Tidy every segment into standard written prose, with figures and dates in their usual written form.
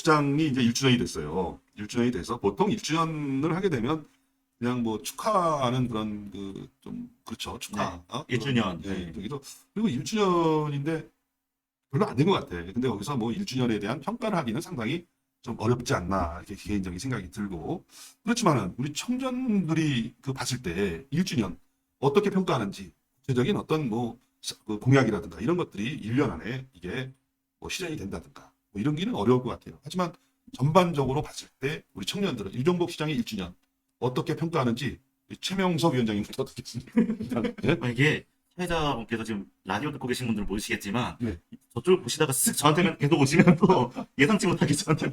시장이 이제 1주년이 됐어요. 1주년이 돼서 보통 1주년을 하게 되면 그냥 뭐 축하하는 그런 그 좀 그렇죠. 축하. 네. 1주년. 네. 네. 저기서 그리고 1주년인데 별로 안 된 것 같아. 근데 여기서 뭐 1주년에 대한 평가를 하기는 상당히 좀 어렵지 않나 이렇게 개인적인 생각이 들고 그렇지만은 우리 청년들이 그 봤을 때 1주년 어떻게 평가하는지 구체적인 어떤 뭐 그 공약이라든가 이런 것들이 1년 안에 이게 뭐 실현이 된다든가 뭐 이런 게는 어려울 것 같아요. 하지만 전반적으로 봤을 때 우리 청년들은 유정복 시장의 1주년 어떻게 평가하는지 최명석 위원장님부터 듣겠습니다. 네? 이게 사회자분께서 지금 라디오 듣고 계신 분들은 모르시겠지만 네. 저쪽을 보시다가 쓱 저한테만 계속 오시면 또 예상치 못하게 저한테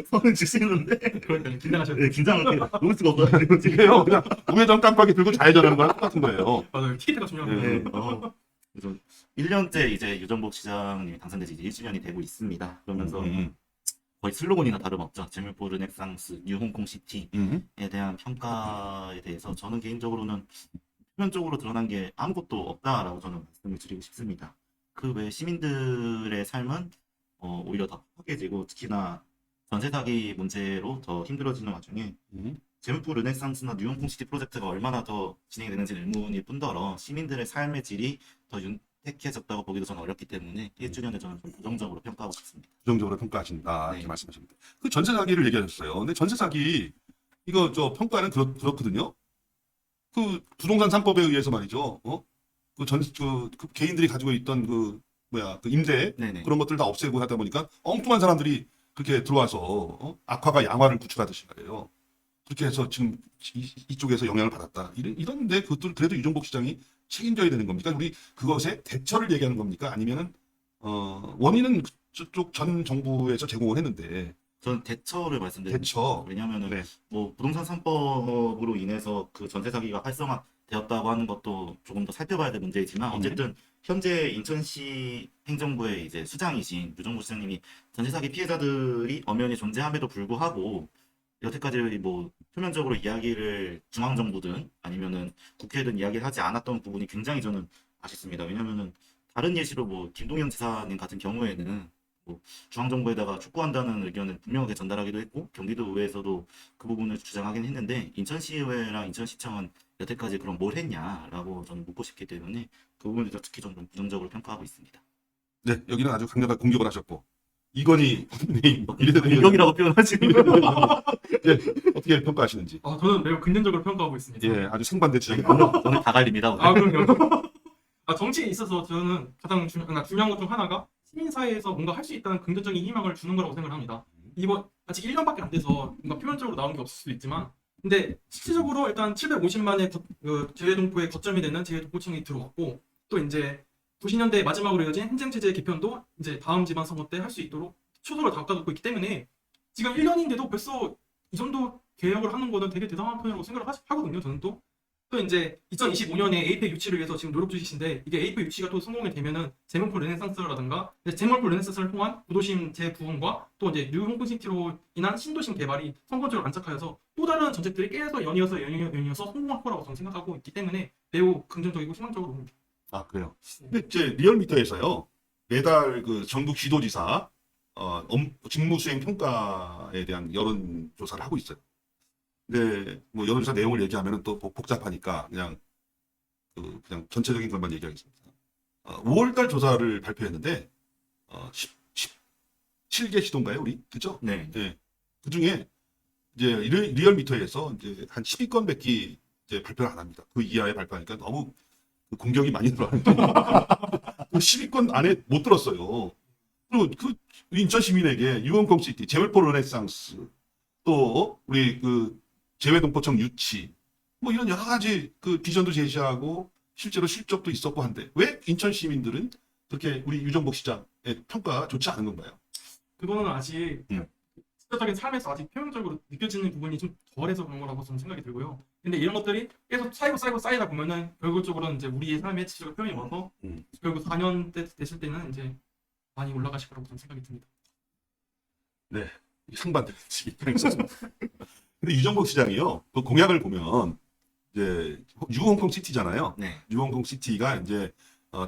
손을 주시는데 그러니까 긴장하셔야 네, 돼요. 긴장을 놓을 수가 없어가지고 지금 이게요 그냥 우회전 깜빡이 들고 좌회전하는 거랑 똑같은 거예요. 맞아요. 티켓가 중요합니다. 네. 그래서 1년째 이제 유정복 시장님이 당선된 지 이제 1주년이 되고 있습니다. 그러면서 거의 슬로건이나 다름없죠. 재물포 르네상스, 뉴 홍콩 시티에 대한 평가에 대해서 저는 개인적으로는 표면적으로 드러난 게 아무것도 없다라고 저는 말씀을 드리고 싶습니다. 그 외 시민들의 삶은 오히려 더 팍팍해지고 특히나 전세 사기 문제로 더 힘들어지는 와중에 재물포 르네상스나 뉴 홍콩 시티 프로젝트가 얼마나 더 진행이 되는지 의문일 뿐더러 시민들의 삶의 질이 더 윤택해졌다고 보기도 저는 어렵기 때문에 1주년에 저는 좀 부정적으로 평가하고 있습니다. 부정적으로 평가하신다 네. 이렇게 말씀하십니다. 그 전세 사기를 얘기하셨어요. 근데 전세 사기 이거 저 평가는 그렇거든요. 그 부동산 3법에 의해서 말이죠. 그 개인들이 가지고 있던 그 뭐야 그 임대 네네. 그런 것들 다 없애고 하다 보니까 엉뚱한 사람들이 그렇게 들어와서 악화가 양화를 구축하듯이 말이에요. 그렇게 해서 지금 이쪽에서 영향을 받았다. 이런데 그것들 그래도 유정복 시장이 책임져야 되는 겁니까? 우리 그것에 대처를 얘기하는 겁니까? 아니면은 원인은 그쪽 전 정부에서 제공을 했는데 저는 대처를 말씀드립니다. 대처. 왜냐하면은 네. 뭐 부동산 3법으로 인해서 그 전세 사기가 활성화되었다고 하는 것도 조금 더 살펴봐야 될 문제이지만 어쨌든 현재 인천시 행정부의 이제 수장이신 유정복 시장님이 전세 사기 피해자들이 엄연히 존재함에도 불구하고 여태까지 뭐 표면적으로 이야기를 중앙정부든 아니면은 국회든 이야기를 하지 않았던 부분이 굉장히 저는 아쉽습니다. 왜냐면은 다른 예시로 뭐 김동연 지사님 같은 경우에는 뭐 중앙정부에다가 촉구한다는 의견을 분명하게 전달하기도 했고 경기도 의회에서도 그 부분을 주장하긴 했는데 인천시의회랑 인천시청은 여태까지 그럼 뭘 했냐라고 저는 묻고 싶기 때문에 그 부분에 대해서 특히 좀 부정적으로 평가하고 있습니다. 네, 여기는 아주 강력한 공격을 하셨고 이건희 국민의힘 비례대표 공격이라고 표현하시는 네, 어떻게 평가하시는지. 저는 매우 긍정적으로 평가하고 있습니다. 예, 아주 생반대 지적이 오늘 다 갈립니다. 오늘. 그럼요. 정치에 있어서 저는 가장 중요한 것 중 하나가 시민사회에서 뭔가 할 수 있다는 긍정적인 희망을 주는 거라고 생각을 합니다. 이번 아직 1년밖에 안 돼서 뭔가 표면적으로 나온 게 없을 수도 있지만 근데 실질적으로 일단 750만의 재외동포의 거점이 되는 재외동포청이 들어왔고 또 이제 90년대 마지막으로 이어진 행정체제 개편도 이제 다음 지방선거 때 할 수 있도록 초도를 닦아놓고 있기 때문에 지금 1년인데도 벌써 이 정도 개혁을 하는 거는 되게 대단한 편이라고 생각을 하거든요. 저는 또 이제 2025년에 에이펙 유치를 위해서 지금 노력 중이신데 이게 에이펙 유치가 또 성공이 되면은 재물포 르네상스라든가 재물포 르네상스를 통한 구도심 재부흥과 또 이제 뉴 홍콩시티로 인한 신도심 개발이 선거적으로 안착하여서 또 다른 정책들이 계속 연이어서 성공할 거라고 저는 생각하고 있기 때문에 매우 긍정적이고 희망적으로 봅니다. 아, 그래요. 근데 이제 리얼미터에서요. 매달 그 전국 지도지사 직무수행 평가에 대한 여론조사를 하고 있어요. 근데 뭐 여론조사 내용을 얘기하면은 또 복잡하니까 그냥 전체적인 것만 얘기하겠습니다. 5월달 조사를 발표했는데 17개 시도인가요, 우리? 그죠? 네. 네. 그 중에 이제 리얼미터에서 이제 한 10위권밖에 이제 발표를 안 합니다. 그 이하에 발표하니까 너무 그 공격이 많이 들어가는데 그 10위권 안에 못 들었어요. 그리고 그 인천 시민에게 유원콩 시티, 재물포 르네상스, 또 우리 그 재외동포청 유치, 뭐 이런 여러 가지 그 비전도 제시하고 실제로 실적도 있었고 한데 왜 인천 시민들은 그렇게 우리 유정복 시장의 평가가 좋지 않은 건가요? 그거는 아직 실질적인 삶에서 아직 표면적으로 느껴지는 부분이 좀 덜해서 그런 거라고 저는 생각이 들고요. 근데 이런 것들이 계속 쌓이다 보면은 결국적으로는 이제 우리의 삶의 질적인 표현이 와서 결국 4년 때 됐을 때는 이제 많이 올라가실 거라고 저는 생각이 듭니다. 네, 상반된 입장이 있었습니다. 근데 유정복 시장이요, 그 공약을 보면 이제 뉴홍콩 시티잖아요. 네. 뉴홍콩 시티가 이제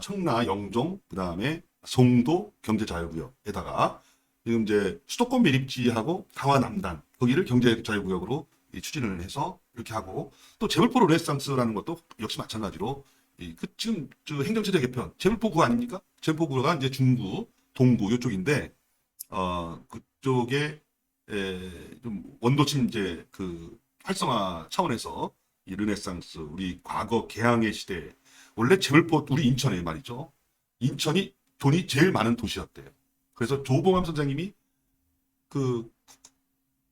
청라, 영종, 그 다음에 송도 경제자유구역에다가 지금 이제 수도권 매립지하고 강화 남단 거기를 경제 자유구역으로 추진을 해서 이렇게 하고 또 재물포 르네상스라는 것도 역시 마찬가지로 지금 저 행정체제 개편 재물포구 아닙니까? 재물포구가 이제 중구, 동구 이쪽인데 그쪽에 좀 원도심 이제 그 활성화 차원에서 이 르네상스 우리 과거 개항의 시대 원래 재물포 우리 인천에 말이죠. 인천이 돈이 제일 많은 도시였대요. 그래서 조봉암 선생님이 그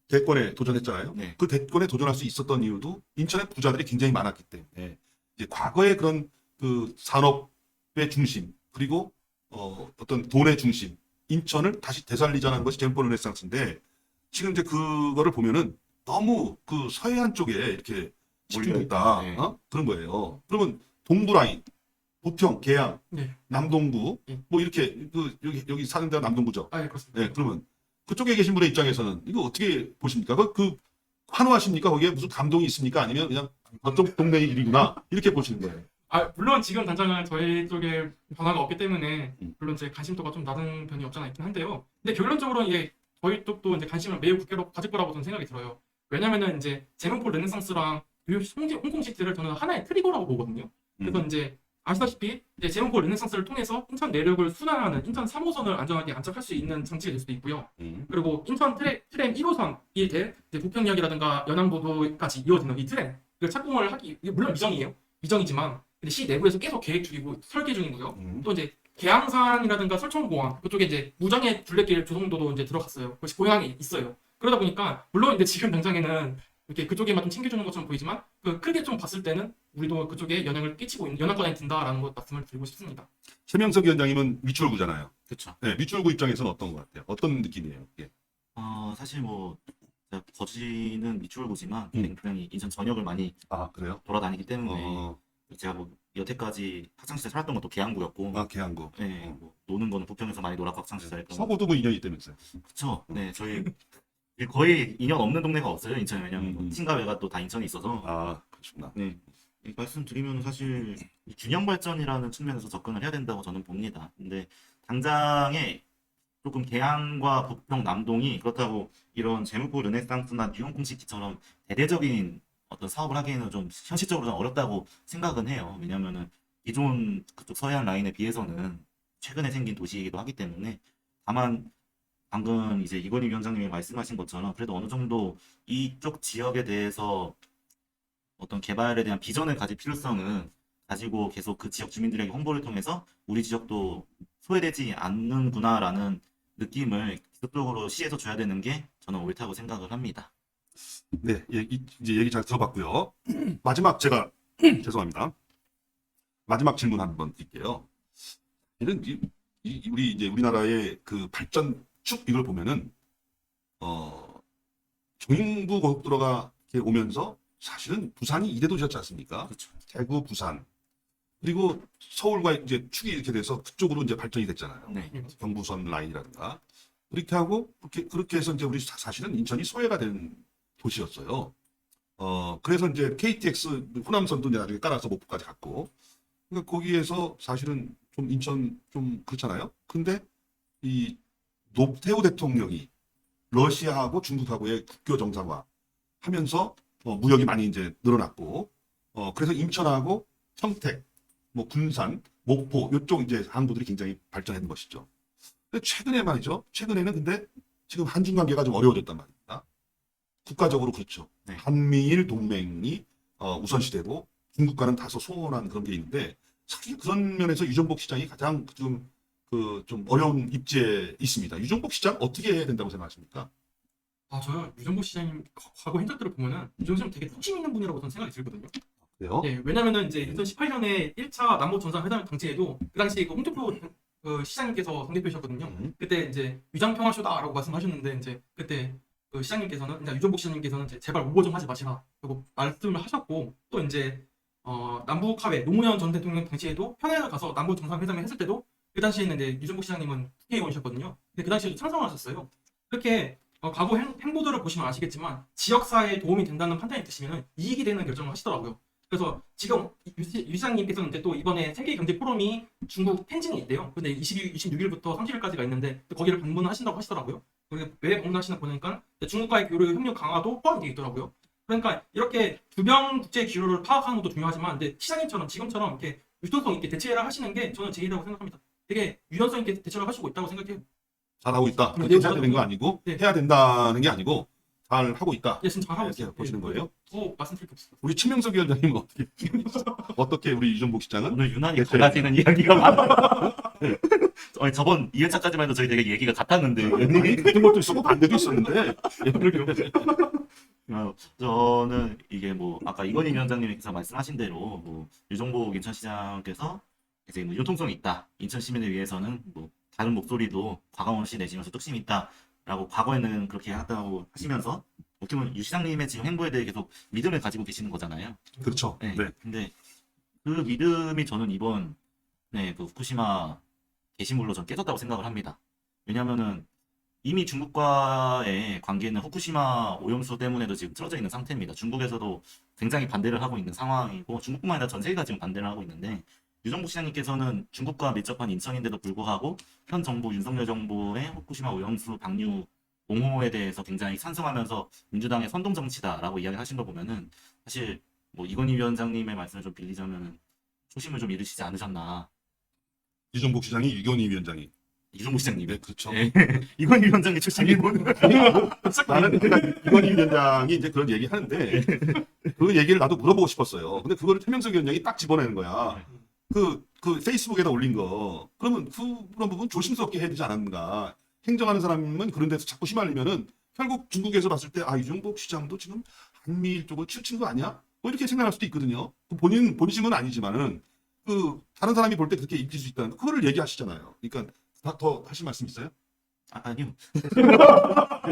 대권에 도전했잖아요. 네. 그 대권에 도전할 수 있었던 이유도 인천에 부자들이 굉장히 많았기 때문에 이제 과거의 그런 그 산업의 중심 그리고 어떤 돈의 중심 인천을 다시 되살리자는 것이 재물포 르네상스인데 지금 이제 그거를 보면은 너무 그 서해안 쪽에 이렇게 집중됐다 네. 그런 거예요. 그러면 동부 라인, 부평, 계양, 네. 남동구 네. 뭐 이렇게 그 여기 사는 데가 남동구죠. 아, 예, 그렇습니다. 네, 그러면 그쪽에 계신 분의 입장에서는 이거 어떻게 보십니까? 그 환호하십니까? 거기에 무슨 감동이 있습니까? 아니면 그냥 저쪽 동네의 일이구나 이렇게 보시는 거예요. 아, 물론 지금 당장은 저희 쪽에 변화가 없기 때문에 음. 물론 제 관심도가 좀 낮은 편이 없잖아 있긴 한데요. 근데 결론적으로는 이게 저희 쪽도 이제 관심을 매우 굳게 가질 거라고 저는 생각이 들어요. 왜냐면은 이제 재물포 르네상스랑 뉴욕 홍콩시티를 저는 하나의 트리거라고 보거든요. 그래서 이제 아시다시피 이제 재물포 르네상스를 통해서 인천 내륙을 순환하는 인천 3호선을 안전하게 안착할 수 있는 장치가 될 수도 있고요. 그리고 인천 트램 1호선이 될 이제 부평역이라든가 연안보도까지 이어지는 이 트램 이걸 착공을 하기 이게 물론 미정이에요. 미정이지만 근데 시 내부에서 계속 계획 중이고 설계 중이고요. 또 이제 계양산이라든가 설천공원 그쪽에 이제 무장의 둘레길 조성도도 이제 들어갔어요. 그것이 고향에 있어요. 그러다 보니까 물론 이제 지금 당장에는 이렇게 그쪽에만 좀 챙겨주는 것처럼 보이지만 그 크게 좀 봤을 때는 우리도 그쪽에 영향을 끼치고 있는 영향권에 든다라는 것 말씀을 드리고 싶습니다. 최명석 위원장님은 미추홀구잖아요. 그렇죠. 네, 미추홀구 입장에서는 어떤 것 같아요? 어떤 느낌이에요? 예. 사실 뭐 제가 거지는 미추홀구지만 음. 굉장히 인천 전역을 많이 아 그래요? 돌아다니기 때문에 어, 제가 뭐 여태까지 학창시절 살았던 것도 계양구였고 계양구. 네, 뭐 노는 거는 부평에서 많이 놀았고 학창시절에 서구도 뭐 인연이 있다면서요? 그렇죠. 네, 저희 거의 인연 없는 동네가 없어요. 인천에 왜냐면 음. 친가 외가 또 다 인천에 있어서 아 그렇구나. 네. 말씀드리면 사실 이 균형 발전이라는 측면에서 접근을 해야 된다고 저는 봅니다. 근데 당장에 조금 계양과 부평, 남동이 그렇다고 이런 재물포 르네상스나 뉴홍콩시티처럼 대대적인 어떤 사업을 하기에는 좀 현실적으로 좀 어렵다고 생각은 해요. 왜냐면은 기존 그쪽 서해안 라인에 비해서는 최근에 생긴 도시이기도 하기 때문에 다만 방금 이제 이건희 위원장님이 말씀하신 것처럼 그래도 어느 정도 이쪽 지역에 대해서 어떤 개발에 대한 비전을 가질 필요성은 가지고 계속 그 지역 주민들에게 홍보를 통해서 우리 지역도 소외되지 않는구나라는 느낌을 지속적으로 시에서 줘야 되는 게 저는 옳다고 생각을 합니다. 네, 이제 얘기 잘 들어봤고요. 마지막 제가 죄송합니다. 마지막 질문 한번 드릴게요. 이런 우리 이제 우리나라의 그 발전 축 이걸 보면은 경인부 고속도로가 이렇게 오면서 사실은 부산이 2대 도시였지 않습니까? 그렇죠. 대구, 부산 그리고 서울과 이제 축이 이렇게 돼서 그쪽으로 이제 발전이 됐잖아요. 네. 경부선 라인이라든가 그렇게 하고 그렇게 해서 이제 우리 사실은 인천이 소외가 된 도시였어요. 그래서 이제 KTX 호남선도 이제 나중에 깔아서 목포까지 갔고, 그러니까 거기에서 사실은 좀 인천 좀 그렇잖아요. 근데 이 노태우 대통령이 러시아하고 중국하고의 국교 정상화 하면서 무역이 많이 이제 늘어났고, 그래서 인천하고 평택, 뭐 군산, 목포 이쪽 이제 항구들이 굉장히 발전한 것이죠. 근데 최근에 말이죠. 최근에는 근데 지금 한중 관계가 좀 어려워졌단 말입니다. 국가적으로 그렇죠. 네. 한미일 동맹이 우선시되고 중국과는 다소 소원한 그런 게 있는데 사실 그런 면에서 유정복 시장이 가장 좀 어려운 입지에 있습니다. 유정복 시장 어떻게 해야 된다고 생각하십니까? 아, 저요 유정복 시장님 과거 행적들을 보면은 유정복 시장 되게 뚝심 있는 분이라고 저는 생각이 들거든요. 그래요? 네, 왜냐면은 이제 2018년에 1차 남북 정상회담 당시에도 그 당시 그 홍준표 시장님께서 당대표셨거든요. 그때 이제 위장평화쇼다라고 말씀하셨는데 이제 그때 그 시장님께서는 그냥 유정복 시장님께서는 이제 제발 오버 좀 하지 마시라 그리고 말씀을 하셨고 또 이제 남북 합의 노무현 전 대통령 당시에도 평양을 가서 남북 정상회담을 했을 때도 그 당시에는 이제 유정복 시장님은 국회의원이셨거든요. 근데 그 당시에도 찬성을 하셨어요. 그렇게 과거 행보들을 보시면 아시겠지만 지역사회에 도움이 된다는 판단이 드시면 이익이 되는 결정을 하시더라고요. 그래서 지금 유 시장님께서는 이제 또 이번에 세계 경제 포럼이 중국 텐진에 있대요. 근데 26일부터 30일까지가 있는데 거기를 방문하신다고 하시더라고요. 왜 방문하시나 보니까 중국과의 교류 협력 강화도 포함이 되어 있더라고요. 그러니까 이렇게 주변 국제 기류를 파악하는 것도 중요하지만, 근데 시장님처럼 지금처럼 이렇게 유통성 있게 대처를 하시는 게 저는 제일이라고 생각합니다. 되게 유연성 있게 대처를 하시고 있다고 생각해요. 잘하고 있다. 네, 그렇게 해야 되는 거 아니고 네. 해야 된다는 게 아니고 잘 하고 있다. 예, 지금 잘하고 이렇게 있어요. 보시는 거예요? 더 말씀드릴 게 없어요. 우리 최명석 위원장님은 어떻게 우리 유정복 시장은 오늘 유난히 됐어요. 달라지는 이야기가 많아요. 아니, 저번 2회차까지만 해도 저희 되게 얘기가 같았는데. 아니 같은 것도 있었고 반대도 있었는데 저는 이게 뭐 아까 이건희 위원장님께서 말씀하신 대로 뭐 유정복 인천시장께서 이제 뭐 융통성이 있다. 인천 시민을 위해서는 뭐 다른 목소리도 과감원 씨 내시면서 뚝심이 있다라고 과거에는 그렇게 했다고 하시면서 어떻게 보면 유 시장님의 지금 행보에 대해 계속 믿음을 가지고 계시는 거잖아요. 그렇죠. 네. 네. 근데 그 믿음이 저는 이번 그 후쿠시마 게시물로 전 깨졌다고 생각을 합니다. 왜냐하면은 이미 중국과의 관계는 후쿠시마 오염수 때문에도 지금 틀어져 있는 상태입니다. 중국에서도 굉장히 반대를 하고 있는 상황이고 중국뿐만 아니라 전 세계가 지금 반대를 하고 있는데 유정복 시장님께서는 중국과 밀접한 인천인데도 불구하고 현 정부 윤석열 정부의 후쿠시마 오염수 방류 옹호에 대해서 굉장히 찬성하면서 민주당의 선동 정치다라고 이야기하신 거 보면은 사실 뭐 이건희 위원장님의 말씀을 좀 빌리자면은 초심을 좀 잃으시지 않으셨나. 유정복 시장이 유건희 위원장이. 유정복 시장님. 네, 그렇죠. 네. 이건희 위원장의 초심이 뭐는 나는 그러니까 이건희 위원장이 이제 그런 얘기 하는데 그 얘기를 나도 물어보고 싶었어요. 근데 그거를 최명석 위원장이 딱 집어내는 거야. 그 페이스북에다 올린 거. 그러면 그런 부분 조심스럽게 해야 되지 않았는가. 행정하는 사람은 그런 데서 자꾸 휘말리면은 결국 중국에서 봤을 때 아, 유정복 시장도 지금 한미일 쪽을 치우친 거 아니야? 뭐 이렇게 생각할 수도 있거든요. 본심은 아니지만은 그 다른 사람이 볼 때 그렇게 입힐 수 있다는 거, 그거를 얘기하시잖아요. 그러니까 더 하실 말씀 있어요? 아니요.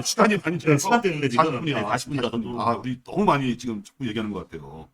시간이 많이 지나서 시간 때문에 지금 40분이야. 40분이라서 또 아, 우리 너무 많이 지금 자꾸 얘기하는 것 같아요.